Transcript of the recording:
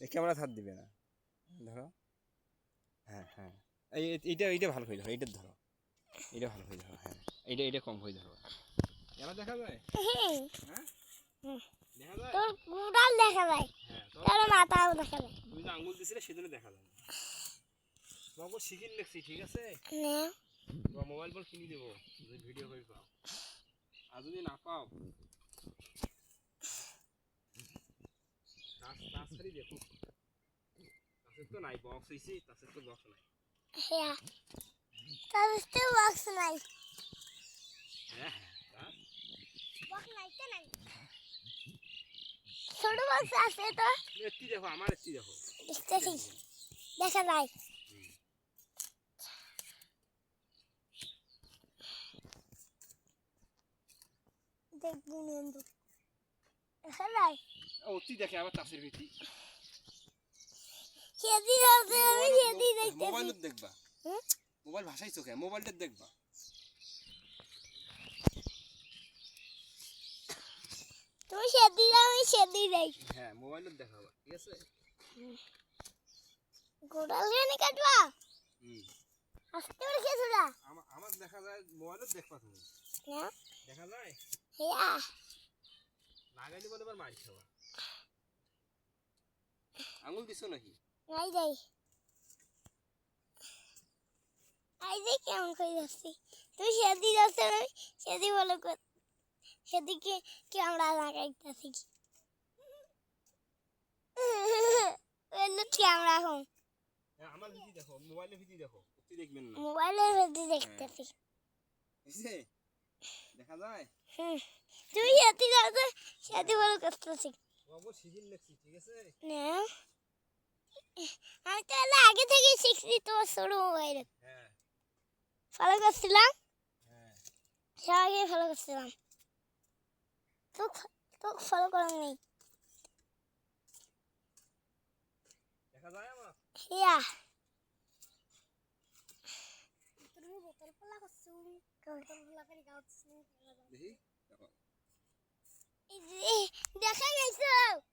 এই ক্যামেরা ধার দিবে না। ধরো। হ্যাঁ হ্যাঁ, এইটা ভালো করে ধরো, এইটা ধরো, এটা ভালো করে ধরো। হ্যাঁ, এইটা কম করে ধরো। এলা দেখা যায়? হ্যাঁ, দেখা যায়। তোর গুড়াল দেখা যায়, তোর মাথাও দেখা যায়। তুমি যে আঙ্গুল দিছিলে সেজন্য দেখা যায় না। তোমাকে শিখিয়ে লিখছি, ঠিক আছে? না তোমার মোবাইল ফোন কিনে দেবো যদি ভিডিও করে পাও, আর যদি না পাও টাচ খালি দেখো। টাচের তো নাই, বক্স হয়েছে, টাচের তো বক্স নাই। হ্যাঁ, তার তো বক্স নাই। হ্যাঁ হ্যাঁ, বক্স নাই তো নাই, ছোট বক্স আছে তো। একটি দেখো, আমার একটি দেখো, দেখতেছি, দেখা যায়। দেখবি নন্দু, দেখা যায়। অতি দেখে আবার টাচের ভিত্তি। সেদিন হবে, আমি সেদিন দেখতেছি। মোবাইলত দেখবা, মোবাইল ভাষাইছো কে, মোবাইলটা দেখবা। তুমি সেদিন, আমি সেদিন দেখ। হ্যাঁ, মোবাইলত দেখাবা, ঠিক আছে? গোড়াল গানে কাটবা। আসতে পারে কিছুটা। আমার দেখা যায়, মোবাইলত দেখবা তুমি। না দেখা যায়? হ্যাঁ, লাগাইলে বলে আবার মারি খাবা। আঙুল দিছো নাকি? নাই যাই। আই যে কেমন করে যাচ্ছি, তুই সেদিন যাচ্ছে, আমি সেদিন বলো সেদিকে ক্যামেরা লাগাইতেছি। ক্যামেরা এখন আমার ভিডিও দেখো, মোবাইলের ভিডিও দেখো, অতি দেখবেন না। মোবাইলের মধ্যে দেখতেছি। বুঝছে? দেখা যায়? তুই সেদিন যাচ্ছে, সেদিন বলো করতেছি। বাবু সিজিল লেখছি, ঠিক আছে? না আমি তাহলে আগে থেকে শিখছি, তোমার ছোট মোবাইলে হ্যাঁ ফলো করছিলাম, হ্যাঁ, সবাইকে ফলো করছিলাম। তোকে ফলো করা নেই। দেখা যায় আমার? ইয়া তুমি বোতল ফলা করছো, বোতল ফলা করে গাউছি। দেখি দেখো। দেখা গেছে।